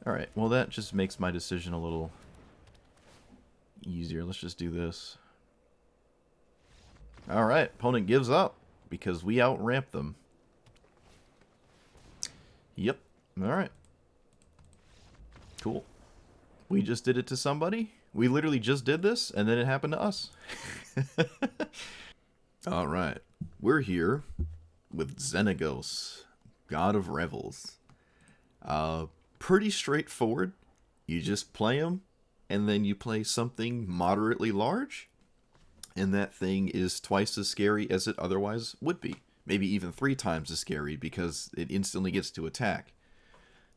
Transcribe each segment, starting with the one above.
Alright, well that just makes my decision a little easier. Let's just do this. Alright, opponent gives up because we out-ramp them. Yep, alright. Cool. We just did it to somebody. We literally just did this, and then it happened to us. Alright, we're here with Xenagos, God of Revels. Pretty straightforward. You just play him, and then you play something moderately large, and that thing is twice as scary as it otherwise would be. Maybe even 3 times as scary because it instantly gets to attack.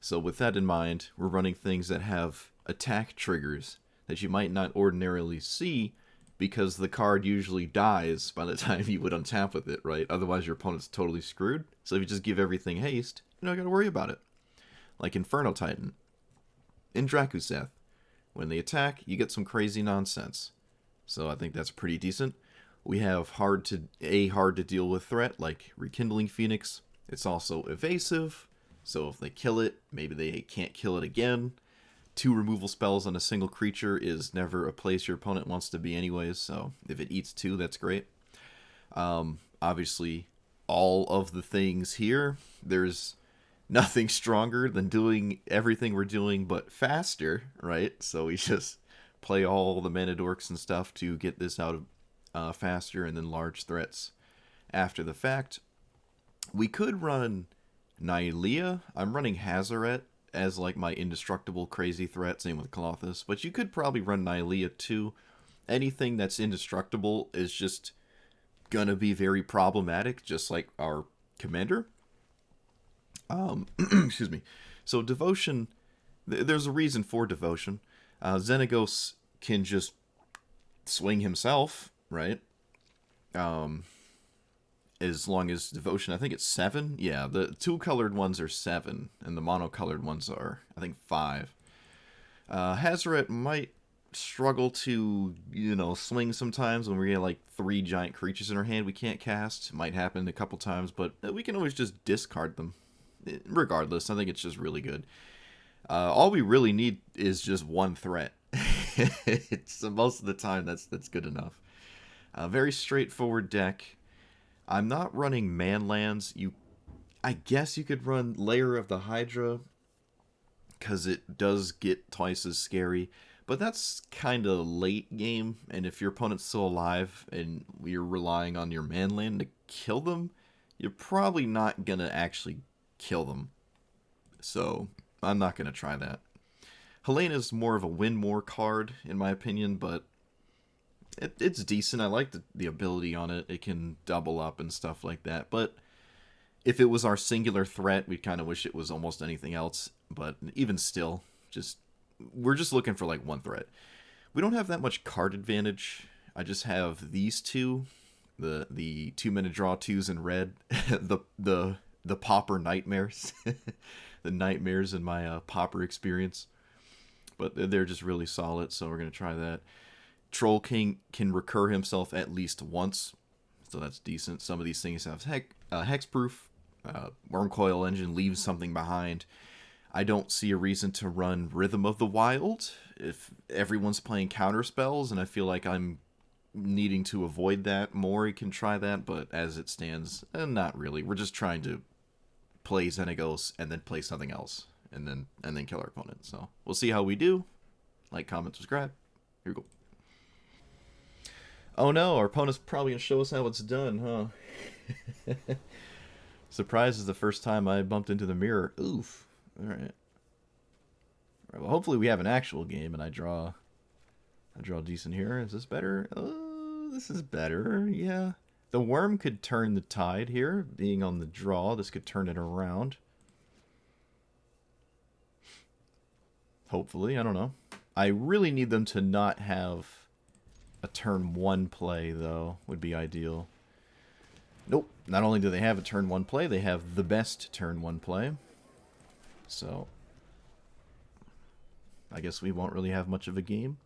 So with that in mind, we're running things that have attack triggers that you might not ordinarily see because the card usually dies by the time you would untap with it, right? Otherwise your opponent's totally screwed. So if you just give everything haste, you don't gotta worry about it. Like Inferno Titan. In Drakuseth, when they attack, you get some crazy nonsense. So I think that's pretty decent. We have hard to deal with threat like Rekindling Phoenix. It's also evasive, so if they kill it, maybe they can't kill it again. 2 removal spells on a single creature is never a place your opponent wants to be anyways, so if it eats 2, that's great. Obviously, all of the things here, there's nothing stronger than doing everything we're doing but faster, right? So we just play all the mana dorks and stuff to get this out of faster, and then large threats after the fact. We could run Nylea. I'm running Hazaret as like my indestructible crazy threat, same with Colossus, but you could probably run Nylea too. Anything that's indestructible is just gonna be very problematic, just like our commander. Excuse me. So Devotion, there's a reason for Devotion. Xenagos can just swing himself, right? As long as Devotion, I think it's 7. Yeah, the 2-colored ones are 7, and the mono-colored ones are, I think, 5. Hazaret might struggle to, swing sometimes when we get like 3 giant creatures in our hand we can't cast. Might happen a couple times, but we can always just discard them. Regardless, I think it's just really good. All we really need is just 1 threat. It's most of the time that's good enough. Very straightforward deck. I'm not running manlands. I guess you could run Lair of the Hydra because it does get twice as scary, but that's kind of late game, and if your opponent's still alive and you're relying on your manland to kill them, you're probably not going to actually kill them. So I'm not going to try that. Helena's more of a win more card, in my opinion, but it's decent. I like the ability on it. It can double up and stuff like that. But if it was our singular threat, we'd kind of wish it was almost anything else. But even still, we're just looking for like 1 threat. We don't have that much card advantage. I just have these 2, the 2-minute draw 2s in red, the Pauper nightmares, the nightmares in my Pauper experience. But they're just really solid, so we're gonna try that. Troll King can recur himself at least once, so that's decent. Some of these things have hexproof. Wormcoil Engine leaves something behind. I don't see a reason to run Rhythm of the Wild if everyone's playing counter spells, and I feel like I'm needing to avoid that more. You can try that, but as it stands, not really. We're just trying to play Xenagos and then play something else, and then kill our opponent. So we'll see how we do. Like, comment, subscribe. Here we go. Oh no, our opponent's probably going to show us how it's done, huh? Surprise is the first time I bumped into the mirror. Oof. Alright. Well, hopefully we have an actual game and I draw decent here. Is this better? Oh, this is better. Yeah. The worm could turn the tide here. Being on the draw, this could turn it around. Hopefully, I don't know. I really need them to not have a turn 1 play, though, would be ideal. Nope. Not only do they have a turn 1 play, they have the best turn 1 play. So, I guess we won't really have much of a game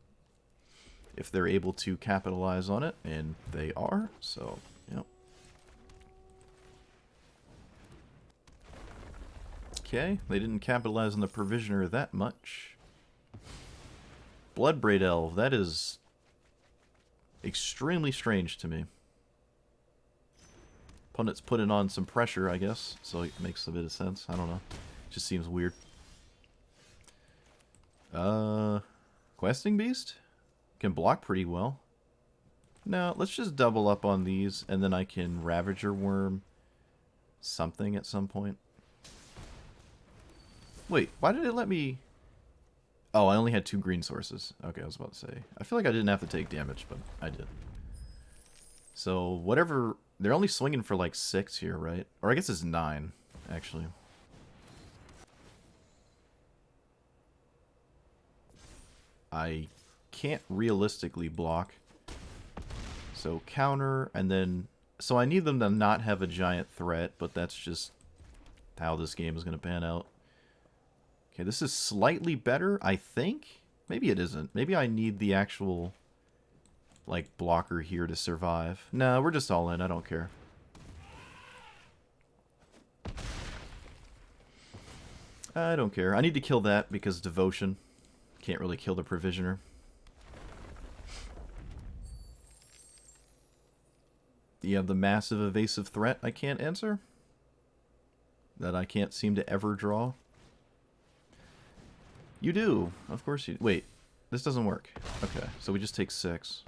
if they're able to capitalize on it, and they are, so, yep. Okay, they didn't capitalize on the Provisioner that much. Bloodbraid Elf, that is extremely strange to me. Opponent's putting on some pressure, I guess, so it makes a bit of sense. I don't know. Just seems weird. Questing Beast? Can block pretty well. No, let's just double up on these, and then I can Ravager Worm something at some point. Wait, why did it let me... Oh, I only had 2 green sources. Okay, I was about to say. I feel like I didn't have to take damage, but I did. So, whatever... They're only swinging for like 6 here, right? Or I guess it's 9, actually. I can't realistically block. So counter, and then... So I need them to not have a giant threat, but that's just how this game is going to pan out. Okay, this is slightly better, I think? Maybe it isn't. Maybe I need the actual, like, blocker here to survive. No, we're just all in. I don't care. I don't care. I need to kill that because Devotion. Can't really kill the Provisioner. You have the massive evasive threat I can't answer? That I can't seem to ever draw? You do. Of course you... Wait. This doesn't work. Okay, so we just take 6.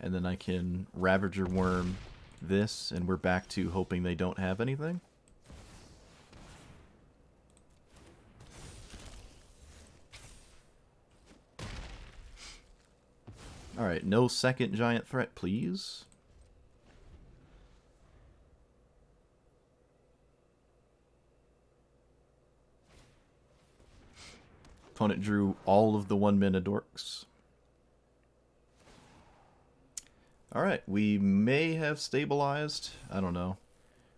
And then I can Ravager Worm this, and we're back to hoping they don't have anything. Alright, no second giant threat, please. Opponent drew all of the 1-mana dorks. Alright, we may have stabilized. I don't know.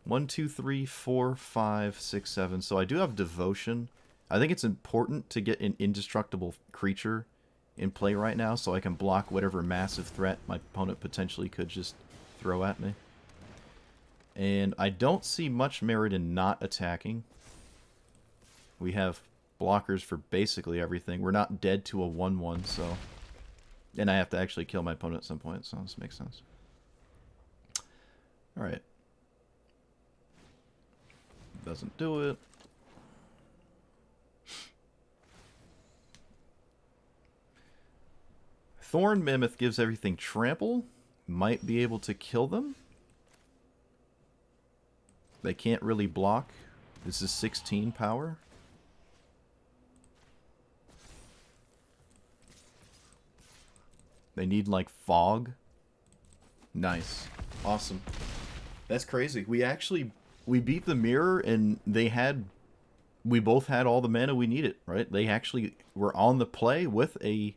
1, 2, 3, 4, 5, 6, 7. So I do have Devotion. I think it's important to get an indestructible creature in play right now so I can block whatever massive threat my opponent potentially could just throw at me. And I don't see much merit in not attacking. We have blockers for basically everything. We're not dead to a 1-1, so... And I have to actually kill my opponent at some point, so this makes sense. Alright. Doesn't do it. Thorn Mammoth gives everything trample. Might be able to kill them. They can't really block. This is 16 power. They need, like, fog. Nice. Awesome. That's crazy. We beat the mirror, and we both had all the mana we needed, right? They actually were on the play with a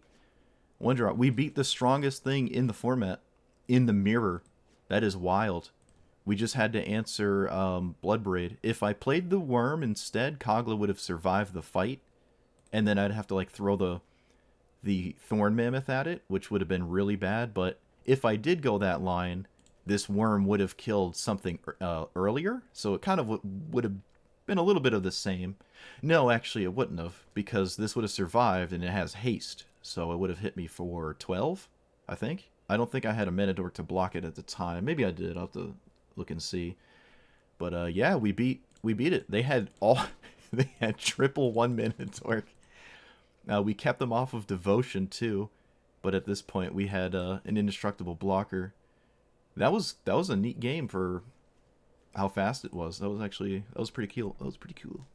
1-drop. We beat the strongest thing in the format in the mirror. That is wild. We just had to answer Bloodbraid. If I played the Worm instead, Kogla would have survived the fight, and then I'd have to, like, throw the Thorn Mammoth at it, which would have been really bad. But if I did go that line, this Worm would have killed something earlier, so it kind of would have been a little bit of the same. No, actually it wouldn't have, because this would have survived, and it has haste, so it would have hit me for 12, I think. I don't think I had a Mana Dork to block it at the time. Maybe I did. I'll have to look and see. But yeah, we beat it. They had they had triple 1-mana Dork. We kept them off of Devotion too, but at this point we had an indestructible blocker. That was a neat game for how fast it was. That was pretty cool. That was pretty cool.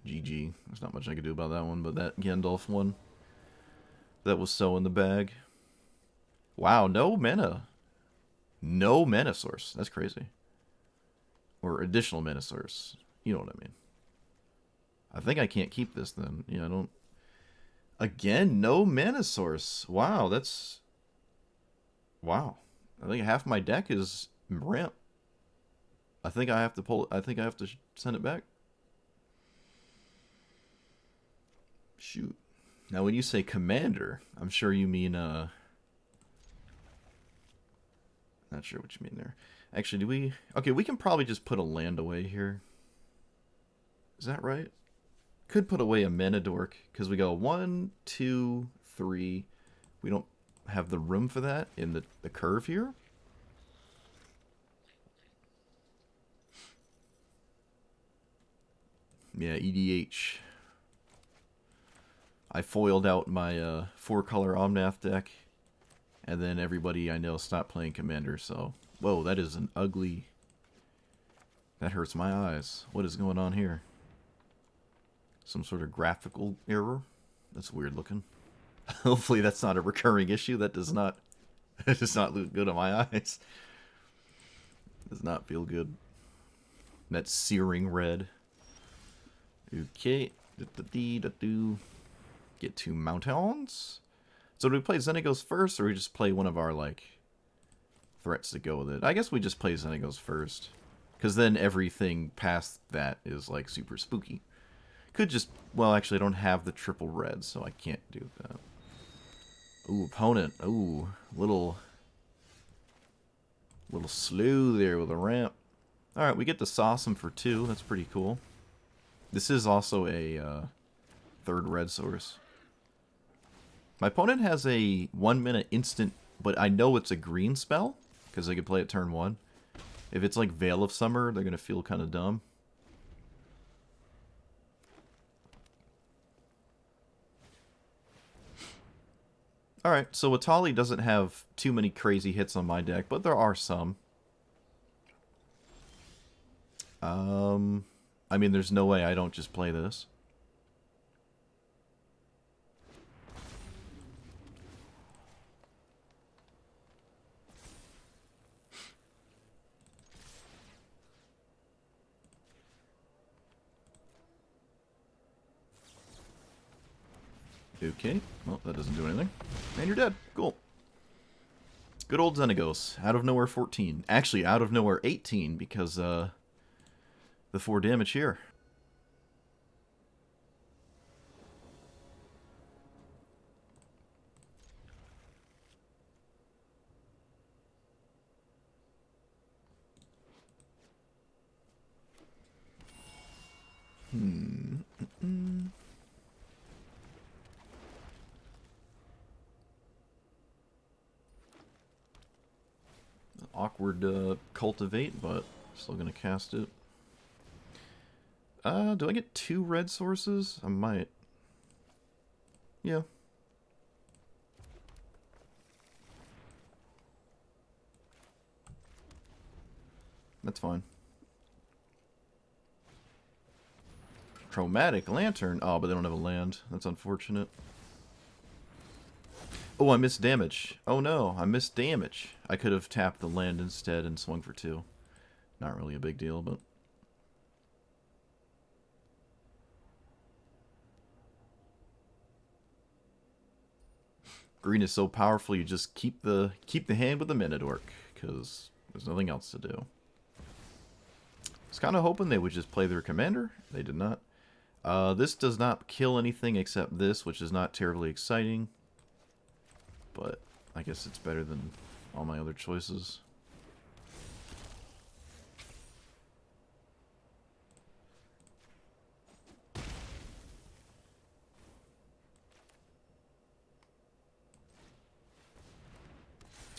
GG. There's not much I could do about that one, but that Gandalf one, that was so in the bag. Wow, no mana. No mana source. That's crazy. Or additional mana source. You know what I mean. I think I can't keep this then. Yeah, I don't... Again, no mana source. Wow, that's... Wow. I think half my deck is ramp. I think I have to pull it. I think I have to send it back. Shoot. Now, when you say commander, I'm sure you mean, Not sure what you mean there. Actually, do we... Okay, we can probably just put a land away here. Is that right? Could put away a mana dork, because we go 1, 2, 3. We don't have the room for that in the curve here. Yeah, EDH. I foiled out my 4-color Omnath deck, and then everybody I know stopped playing Commander, so... Whoa, that is an ugly... That hurts my eyes. What is going on here? Some sort of graphical error? That's weird looking. Hopefully that's not a recurring issue. That does not... That does not look good on my eyes. Does not feel good. That searing red. Okay. Get 2 Mountains. So do we play Xenagos first, or we just play one of our, like, threats to go with it? I guess we just play Xenagos first. Because then everything past that is, like, super spooky. Could just... Well, actually, I don't have the triple red, so I can't do that. Ooh, opponent. Ooh, little slow there with a ramp. Alright, we get to sauce him for 2. That's pretty cool. This is also a 3rd red source. My opponent has a 1-minute instant, but I know it's a green spell, because they could play it turn 1. If it's like Veil of Summer, they're going to feel kind of dumb. Alright, so Atali doesn't have too many crazy hits on my deck, but there are some. I mean, there's no way I don't just play this. Okay, well, that doesn't do anything. And you're dead. Cool. Good old Xenagos. Out of nowhere 14. Actually, out of nowhere 18, because, the 4 damage here. Awkward cultivate, but still gonna cast it. Do I get 2 red sources? I might. Yeah. That's fine. Chromatic Lantern. Oh, but they don't have a land. That's unfortunate. Oh, I missed damage. Oh no, I missed damage. I could have tapped the land instead and swung for 2. Not really a big deal, but... Green is so powerful, you just keep the hand with the Minidork, because there's nothing else to do. I was kind of hoping they would just play their commander. They did not. This does not kill anything except this, which is not terribly exciting. But I guess it's better than all my other choices.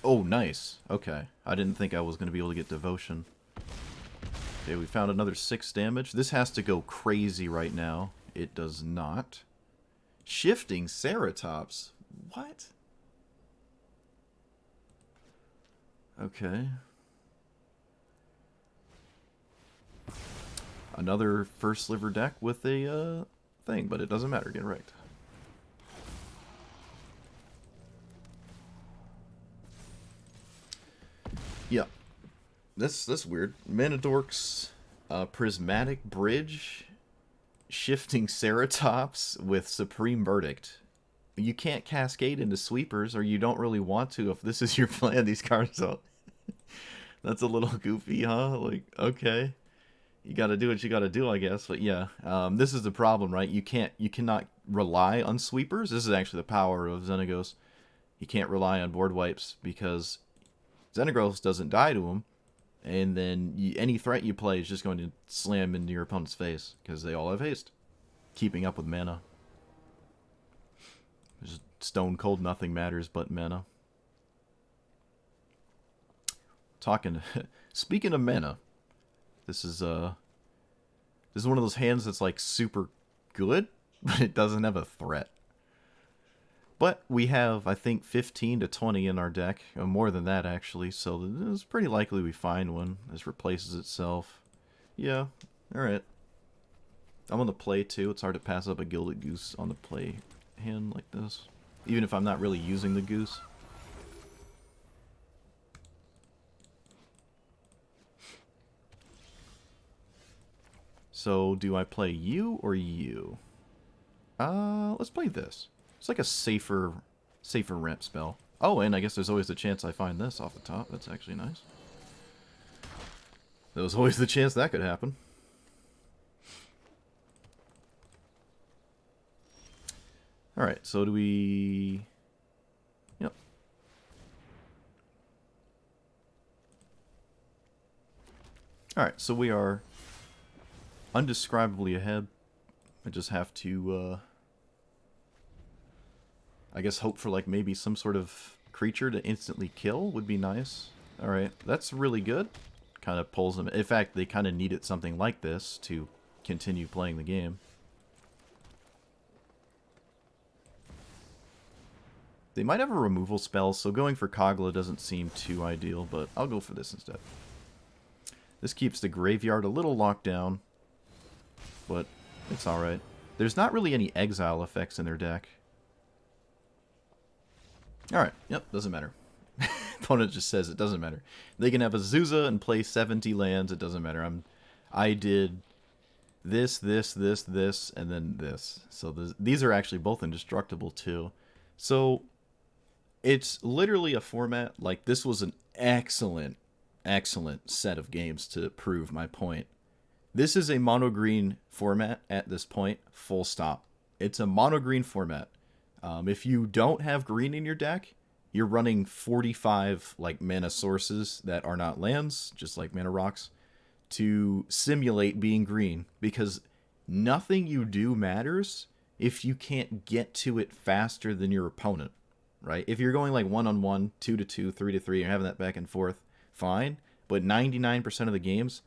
Oh, nice. Okay. I didn't think I was going to be able to get Devotion. Okay, we found another 6 damage. This has to go crazy right now. It does not. Shifting Ceratops. What? Okay. Another first sliver deck with a thing, but it doesn't matter. Get right. Yeah. That's weird. Manadork's Prismatic Bridge, Shifting Ceratops with Supreme Verdict. You can't cascade into sweepers, or you don't really want to if this is your plan, these cards out. That's a little goofy, huh? Like, okay. You gotta do what you gotta do, I guess. But yeah, this is the problem, right? You cannot rely on sweepers. This is actually the power of Xenagos. You can't rely on board wipes, because Xenagos doesn't die to him, and then any threat you play is just going to slam into your opponent's face, because they all have haste. Keeping up with mana. Just stone cold, nothing matters but mana. Speaking of mana, this is one of those hands that's like super good, but it doesn't have a threat. But we have, I think, 15 to 20 in our deck, or more than that actually, so it's pretty likely we find one. This replaces itself. Yeah, alright. I'm on the play too. It's hard to pass up a Gilded Goose on the play hand like this, even if I'm not really using the goose. So, do I play you or you? Let's play this. It's like a safer ramp spell. Oh, and I guess there's always the chance I find this off the top. That's actually nice. There was always the chance that could happen. Alright, so do we... Yep. Alright, so we are undescribably ahead. I just have to, I guess hope for like maybe some sort of creature to instantly kill would be nice. Alright, that's really good. Kind of pulls them. In fact, they kind of needed something like this to continue playing the game. They might have a removal spell, so going for Kogla doesn't seem too ideal, but I'll go for this instead. This keeps the graveyard a little locked down, but it's alright. There's not really any exile effects in their deck. Alright, yep, doesn't matter. Opponent just says it doesn't matter. They can have a Azusa and play 70 lands, it doesn't matter. I did this, and then this. So these are actually both indestructible too. So it's literally a format, like this was an excellent set of games to prove my point. This is a mono green format at this point, full stop. It's a mono green format. If you don't have green in your deck, you're running 45 like mana sources that are not lands, just like mana rocks, to simulate being green, because nothing you do matters if you can't get to it faster than your opponent, right? If you're going like 1-on-1, 2-2, 3-3, you're having that back and forth, fine. But 99% of the games,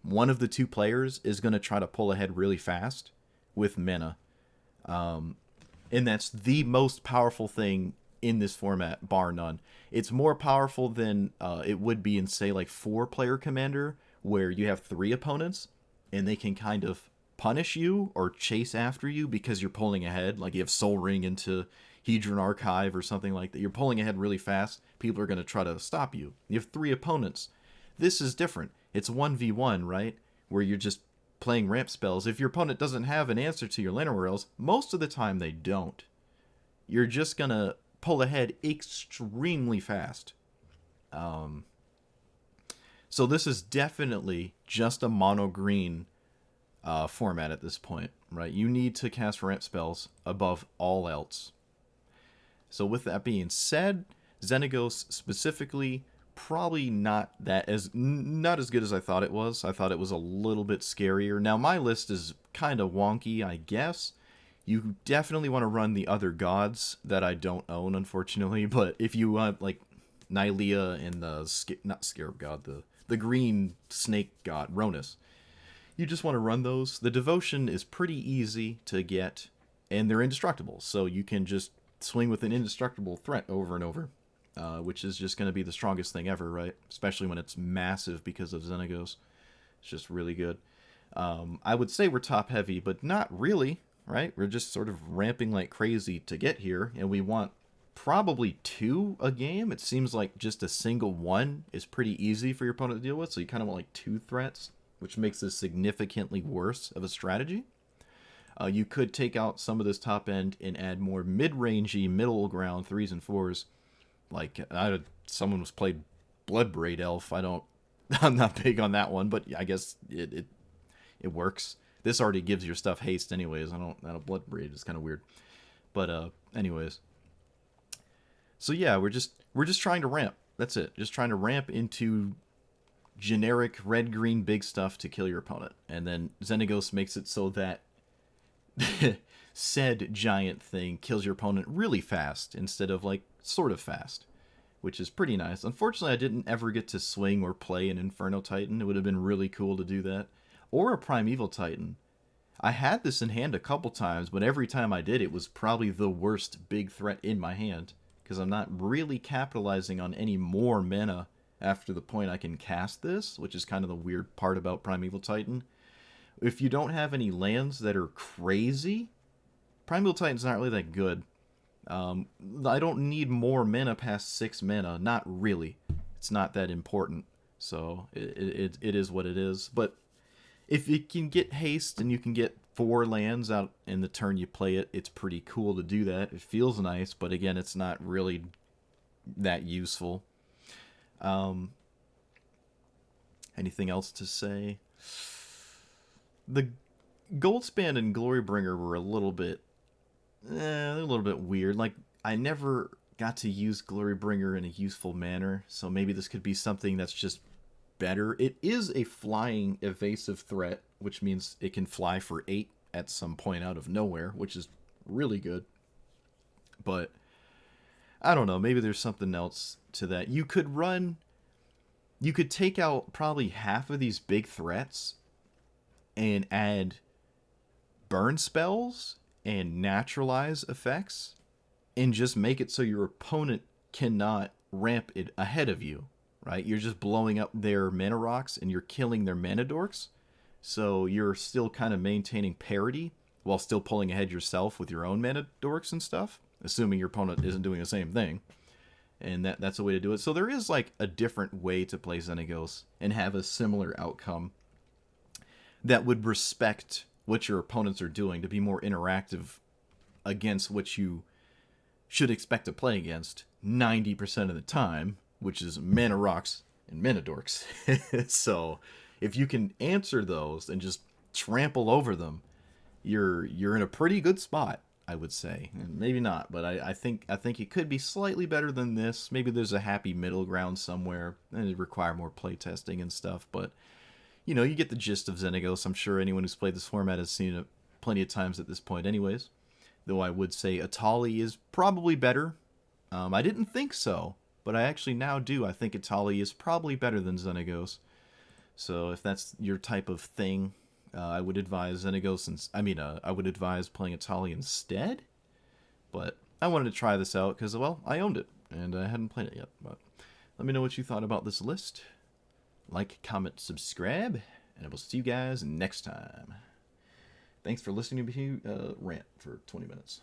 one of the two players is going to try to pull ahead really fast with mana. And that's the most powerful thing in this format, bar none. It's more powerful than it would be in, say, like 4-player Commander, where you have 3 opponents, and they can kind of punish you or chase after you because you're pulling ahead. Like you have Soul Ring into Hedron Archive or something like that. You're pulling ahead really fast. People are going to try to stop you. You have 3 opponents. This is different. It's 1v1, right? Where you're just playing ramp spells. If your opponent doesn't have an answer to your Llanowar Elves, most of the time they don't. You're just going to pull ahead extremely fast. So this is definitely just a mono green format at this point, right? You need to cast ramp spells above all else. So with that being said, Xenagos specifically, probably not as good as I thought it was. I thought it was a little bit scarier. Now my list is kind of wonky, I guess. You definitely want to run the other gods that I don't own, unfortunately. But if you want like Nylea and the not Scarab God, the green snake god Ronus, you just want to run those. The devotion is pretty easy to get, and they're indestructible, so you can just swing with an indestructible threat over and over, which is just going to be the strongest thing ever, right? Especially when it's massive because of Xenagos. It's just really good. I would say we're top heavy, but not really, right? We're just sort of ramping like crazy to get here, and we want probably 2 a game. It seems like just a single 1 is pretty easy for your opponent to deal with, so you kind of want like 2 threats, which makes this significantly worse of a strategy. You could take out some of this top end and add more mid-rangey, middle ground 3s and 4s. Like someone was played Bloodbraid Elf. I'm not big on that one, but I guess it works. This already gives your stuff haste anyways. I don't Bloodbraid is kind of weird. But anyways. So yeah, we're just trying to ramp. That's it. Just trying to ramp into generic red-green big stuff to kill your opponent. And then Xenagos makes it so that said giant thing kills your opponent really fast instead of, like, sort of fast, which is pretty nice. Unfortunately, I didn't ever get to swing or play an Inferno Titan. It would have been really cool to do that. Or a Primeval Titan. I had this in hand a couple times, but every time I did, it was probably the worst big threat in my hand, because I'm not really capitalizing on any more mana after the point I can cast this, which is kind of the weird part about Primeval Titan. If you don't have any lands that are crazy, Primeval Titan's not really that good. I don't need more mana past 6 mana. Not really. It's not that important. So it is what it is. But if you can get haste and you can get 4 lands out in the turn you play it, it's pretty cool to do that. It feels nice, but again, it's not really that useful. Anything else to say? The Goldspan and Glorybringer were a little bit weird. Like, I never got to use Glorybringer in a useful manner, so maybe this could be something that's just better. It is a flying evasive threat, which means it can fly for 8 at some point out of nowhere, which is really good. But I don't know, maybe there's something else to that. You could take out probably half of these big threats and add burn spells and naturalize effects and just make it so your opponent cannot ramp it ahead of you, right? You're just blowing up their mana rocks and you're killing their mana dorks. So you're still kind of maintaining parity while still pulling ahead yourself with your own mana dorks and stuff, assuming your opponent isn't doing the same thing. And that's a way to do it. So there is like a different way to play Xenagos and have a similar outcome that would respect what your opponents are doing, to be more interactive against what you should expect to play against 90% of the time, which is mana rocks and mana dorks. So if you can answer those and just trample over them, you're in a pretty good spot, I would say. And maybe not, but I think it could be slightly better than this. Maybe there's a happy middle ground somewhere, and it'd require more playtesting and stuff, but you know, you get the gist of Xenagos. I'm sure anyone who's played this format has seen it plenty of times at this point anyways. Though I would say Atali is probably better. I didn't think so, but I actually now do. I think Atali is probably better than Xenagos. So if that's your type of thing, I would advise Xenagos. I would advise playing Atali instead. But I wanted to try this out because, well, I owned it, and I hadn't played it yet. But let me know what you thought about this list. Like, comment, subscribe, and I will see you guys next time. Thanks for listening to me rant for 20 minutes.